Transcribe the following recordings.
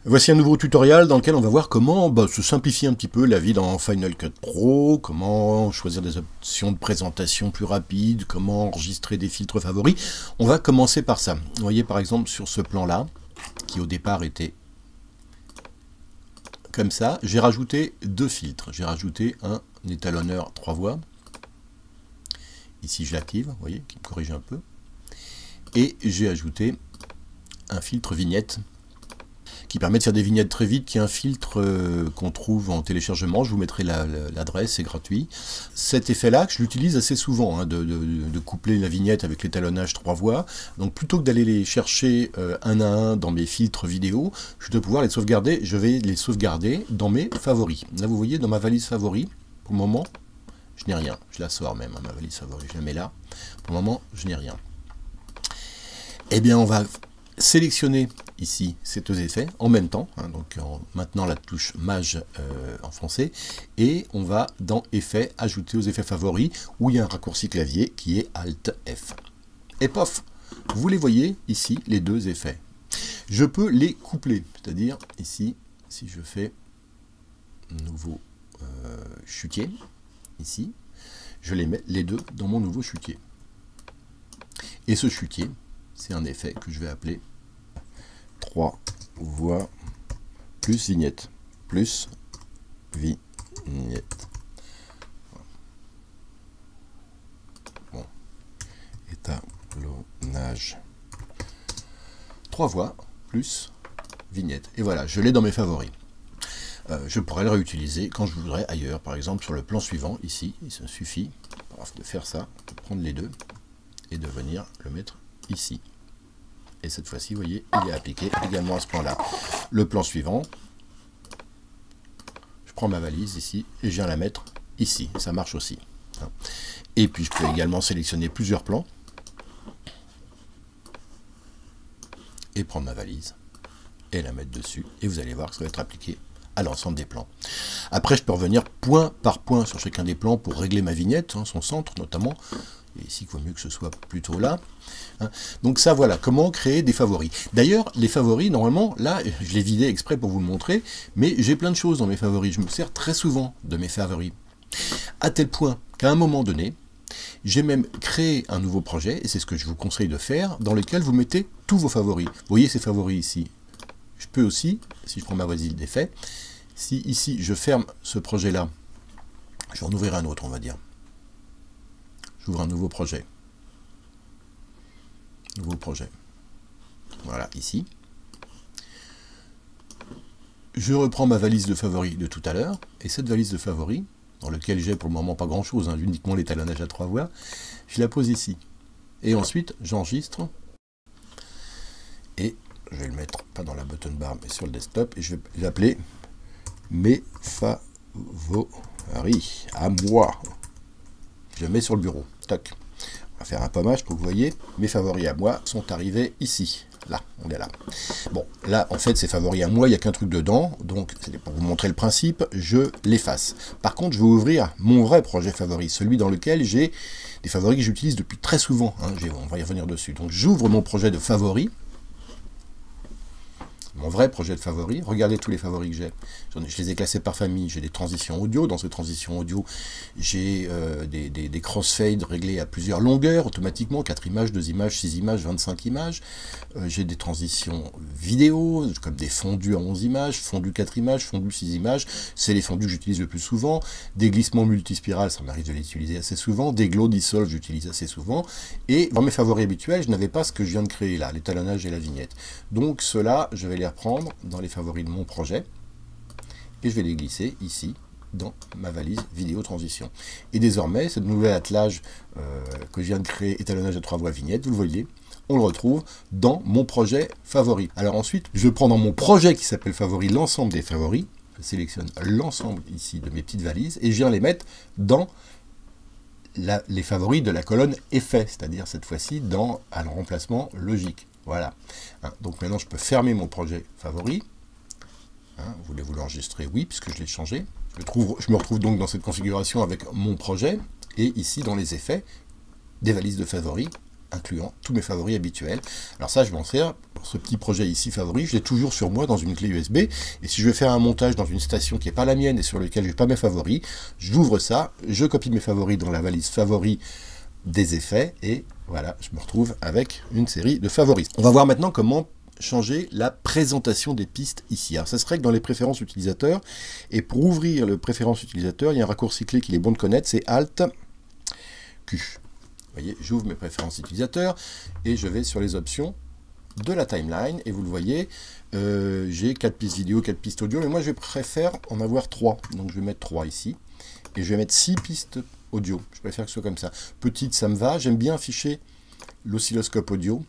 Voici un nouveau tutoriel dans lequel on va voir comment se simplifier un petit peu la vie dans Final Cut Pro, comment choisir des options de présentation plus rapides, comment enregistrer des filtres favoris. On va commencer par ça. Vous voyez par exemple sur ce plan-là, qui au départ était comme ça, j'ai rajouté deux filtres. J'ai rajouté un étalonneur 3 voies. Ici je l'active, vous voyez, qui me corrige un peu. Et j'ai ajouté un filtre vignette qui permet de faire des vignettes très vite, qui est un filtre qu'on trouve en téléchargement. Je vous mettrai l'adresse, c'est gratuit. Cet effet-là, je l'utilise assez souvent, hein, de coupler la vignette avec l'étalonnage 3 voies. Donc plutôt que d'aller les chercher un à un dans mes filtres vidéo, je dois pouvoir les sauvegarder. Je vais les sauvegarder dans mes favoris. Là, vous voyez, dans ma valise favoris, pour le moment, je n'ai rien. Je la sors même, hein, ma valise favoris. Je la mets là. Pour le moment, je n'ai rien. Eh bien, on va sélectionner ici ces deux effets en même temps, hein, donc en maintenant la touche Maj en français, et on va dans Effets, ajouter aux effets favoris, où il y a un raccourci clavier qui est Alt F. Et pof, vous les voyez ici, les deux effets. Je peux les coupler, c'est-à-dire ici, si je fais nouveau chutier, ici, je les mets les deux dans mon nouveau chutier. Et ce chutier, c'est un effet que je vais appeler 3 voies plus vignette. Plus vignette. Bon. Étalonnage. 3 voies plus vignette. Et voilà, je l'ai dans mes favoris. Je pourrais le réutiliser quand je voudrais ailleurs. Par exemple, sur le plan suivant, ici, il se suffit de faire ça, de prendre les deux et de venir le mettre ici. Et cette fois-ci, vous voyez, il est appliqué également à ce plan-là. Le plan suivant, je prends ma valise ici et je viens la mettre ici. Ça marche aussi. Et puis, je peux également sélectionner plusieurs plans et prendre ma valise et la mettre dessus. Et vous allez voir que ça va être appliqué à l'ensemble des plans. Après, je peux revenir point par point sur chacun des plans pour régler ma vignette, hein, son centre notamment. Et ici, il vaut mieux que ce soit plutôt là. Hein. Donc ça, voilà, comment créer des favoris. D'ailleurs, les favoris, normalement, là, je l'ai vidé exprès pour vous le montrer, mais j'ai plein de choses dans mes favoris. Je me sers très souvent de mes favoris. À tel point qu'à un moment donné, j'ai même créé un nouveau projet, et c'est ce que je vous conseille de faire, dans lequel vous mettez tous vos favoris. Vous voyez ces favoris ici. Je peux aussi, si je prends ma voisine d'effet, si ici je ferme ce projet-là, je vais en ouvrir un autre, on va dire. J'ouvre un nouveau projet. Nouveau projet. Voilà, ici. Je reprends ma valise de favoris de tout à l'heure. Et cette valise de favoris, dans laquelle j'ai pour le moment pas grand-chose, hein, uniquement l'étalonnage à 3 voies, je la pose ici. Et ensuite, j'enregistre. Et je vais le mettre, pas dans la button bar, mais sur le desktop. Et je vais l'appeler mes favoris à moi. Je le mets sur le bureau. Toc. On va faire un pommage pour que vous voyez, mes favoris à moi sont arrivés ici. Là, on est là. Bon, là, en fait, ces favoris à moi, il n'y a qu'un truc dedans. Donc, c'est pour vous montrer le principe, je l'efface. Par contre, je vais ouvrir mon vrai projet favori, celui dans lequel j'ai des favoris que j'utilise depuis très souvent. Hein, on va y revenir dessus. Donc, j'ouvre mon projet de favoris. Mon vrai projet de favoris, regardez tous les favoris que j'ai. Je les ai classés par famille. J'ai des transitions audio. Dans ces transitions audio, j'ai des crossfades réglés à plusieurs longueurs, automatiquement, 4 images, 2 images, 6 images, 25 images. J'ai des transitions vidéo, comme des fondus à 11 images, fondus 4 images, fondus 6 images. C'est les fondus que j'utilise le plus souvent. Des glissements multispirales, ça m'arrive de les utiliser assez souvent. Des glow dissolve, j'utilise assez souvent. Et dans mes favoris habituels, je n'avais pas ce que je viens de créer là, l'étalonnage et la vignette. Donc ceux-là, je vais les reprendre dans les favoris de mon projet et je vais les glisser ici dans ma valise vidéo transition. Et désormais, ce nouvel attelage que je viens de créer, étalonnage à 3 voies vignette, vous le voyez, on le retrouve dans mon projet favori. Alors ensuite, je prends dans mon projet qui s'appelle favori l'ensemble des favoris, je sélectionne l'ensemble ici de mes petites valises et je viens les mettre dans les favoris de la colonne effet, c'est-à-dire cette fois-ci dans un remplacement logique. Voilà. Hein, donc maintenant, je peux fermer mon projet favori. Hein, voulez-vous l'enregistrer? Oui, puisque je l'ai changé. Je me retrouve donc dans cette configuration avec mon projet. Et ici, dans les effets, des valises de favoris incluant tous mes favoris habituels. Alors ça, je vais en faire pour ce petit projet ici, favori, je l'ai toujours sur moi dans une clé USB, et si je veux faire un montage dans une station qui n'est pas la mienne et sur laquelle je n'ai pas mes favoris, j'ouvre ça, je copie mes favoris dans la valise favoris des effets, et voilà, je me retrouve avec une série de favoris. On va voir maintenant comment changer la présentation des pistes ici. Alors ça se règle dans les préférences utilisateurs, et pour ouvrir le préférence utilisateur, il y a un raccourci clé qu'il est bon de connaître, c'est Alt Q. Vous voyez, j'ouvre mes préférences utilisateurs et je vais sur les options de la timeline, et vous le voyez, j'ai 4 pistes vidéo, 4 pistes audio, mais moi je préfère en avoir 3, donc je vais mettre 3 ici, et je vais mettre 6 pistes audio, je préfère que ce soit comme ça. Petite, ça me va, j'aime bien afficher l'oscilloscope audio,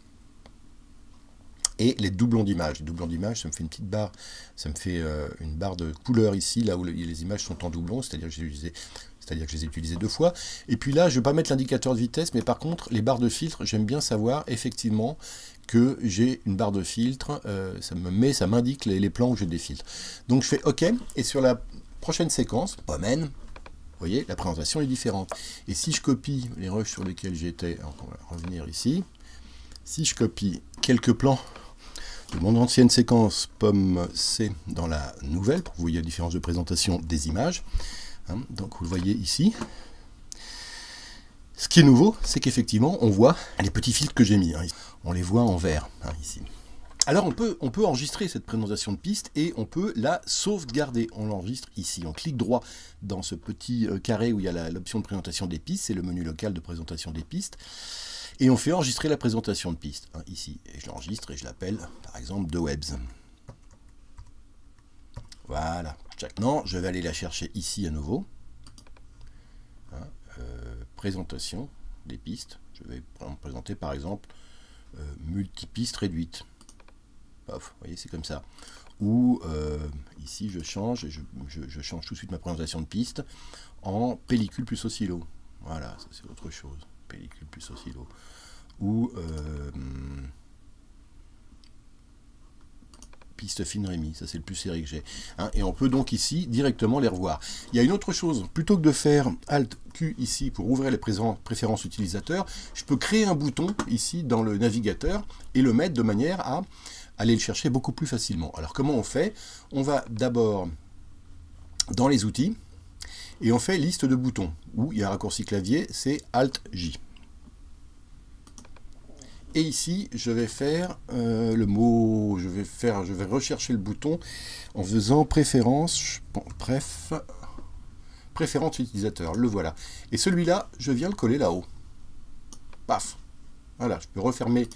et les doublons d'image. Les doublons d'image, ça me fait une petite barre, ça me fait une barre de couleur ici, là où les images sont en doublon, c'est-à-dire que je les ai utilisées 2 fois. Et puis là, je ne vais pas mettre l'indicateur de vitesse, mais par contre, les barres de filtre, j'aime bien savoir effectivement que j'ai une barre de filtre, ça m'indique les plans où j'ai des filtres. Donc je fais OK, et sur la prochaine séquence, Pomen, vous voyez, la présentation est différente. Et si je copie les rushs sur lesquels j'étais, on va revenir ici, si je copie quelques plans de mon ancienne séquence Pomme C dans la nouvelle, pour que vous voyez la différence de présentation des images, hein, donc vous le voyez ici. Ce qui est nouveau, c'est qu'effectivement, on voit les petits filtres que j'ai mis. Hein, on les voit en vert, hein, ici. Alors on peut enregistrer cette présentation de piste et on peut la sauvegarder. On l'enregistre ici. On clique droit dans ce petit carré où il y a l'option de présentation des pistes, c'est le menu local de présentation des pistes. Et on fait enregistrer la présentation de piste, hein, ici. Et je l'enregistre et je l'appelle, par exemple, The Webs. Voilà. Maintenant, je vais aller la chercher ici à nouveau. Hein, présentation des pistes. Je vais présenter, par exemple, multipiste réduite. Paf, vous voyez, c'est comme ça. Ou ici, je change, et je change tout de suite ma présentation de piste en pellicule plus oscillo. Voilà, ça c'est autre chose. Pellicule plus oscillo. Ou piste fine Rémi, ça c'est le plus serré que j'ai. Hein, et on peut donc ici directement les revoir. Il y a une autre chose, plutôt que de faire Alt Q ici pour ouvrir les préférences utilisateurs, je peux créer un bouton ici dans le navigateur et le mettre de manière à aller le chercher beaucoup plus facilement. Alors comment on fait? On va d'abord dans les outils et on fait liste de boutons, où il y a un raccourci clavier, c'est Alt J. Et ici, je vais faire le mot, je vais rechercher le bouton en faisant préférence, préférence utilisateur, le voilà. Et celui-là, je viens le coller là-haut. Paf. Voilà, je peux refermer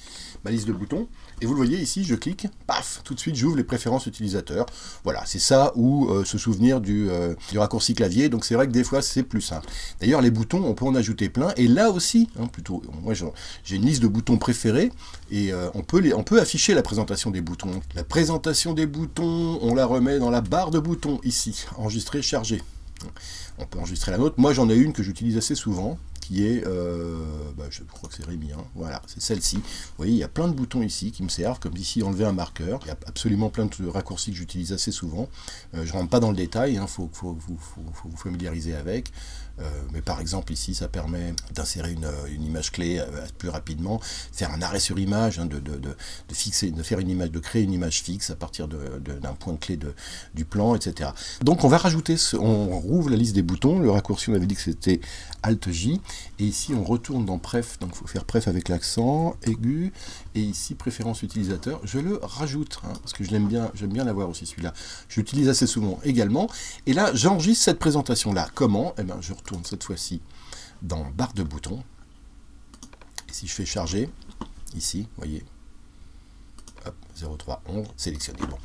ma liste de boutons. Et vous le voyez ici, je clique, paf, tout de suite j'ouvre les préférences utilisateurs. Voilà, c'est ça, ou se souvenir du raccourci clavier. Donc c'est vrai que des fois c'est plus simple. D'ailleurs les boutons, on peut en ajouter plein. Et là aussi, hein, plutôt, moi j'ai une liste de boutons préférés. Et on peut afficher la présentation des boutons. La présentation des boutons, on la remet dans la barre de boutons ici, enregistrer, charger. On peut enregistrer la nôtre. Moi j'en ai une que j'utilise assez souvent, qui est, je crois que c'est Rémi, hein. Voilà, c'est celle-ci. Vous voyez, il y a plein de boutons ici qui me servent, comme ici enlever un marqueur. Il y a absolument plein de raccourcis que j'utilise assez souvent. Je ne rentre pas dans le détail, hein, faut vous familiariser avec. Mais par exemple ici, ça permet d'insérer une image clé plus rapidement, faire un arrêt sur image, hein, de faire une image, de créer une image fixe à partir d'un point clé du plan, etc. Donc on va rajouter, on rouvre la liste des boutons. Le raccourci, on avait dit que c'était Alt J. Et ici, on retourne dans Préf, donc il faut faire Préf avec l'accent aigu, et ici, préférence utilisateur, je le rajoute, hein, parce que j'aime bien l'avoir aussi celui-là. Je l'utilise assez souvent également, et là, j'enregistre cette présentation-là. Comment? Eh bien, je retourne cette fois-ci dans barre de boutons, et si je fais charger, ici, vous voyez, hop, 0311, sélectionné. Bon.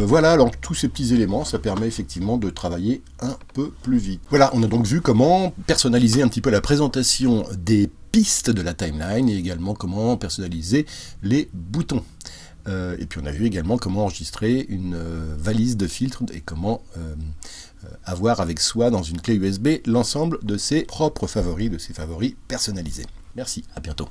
Voilà, alors tous ces petits éléments, ça permet effectivement de travailler un peu plus vite. Voilà, on a donc vu comment personnaliser un petit peu la présentation des pistes de la timeline et également comment personnaliser les boutons. Et puis on a vu également comment enregistrer une valise de filtres et comment avoir avec soi dans une clé USB l'ensemble de ses propres favoris, de ses favoris personnalisés. Merci, à bientôt.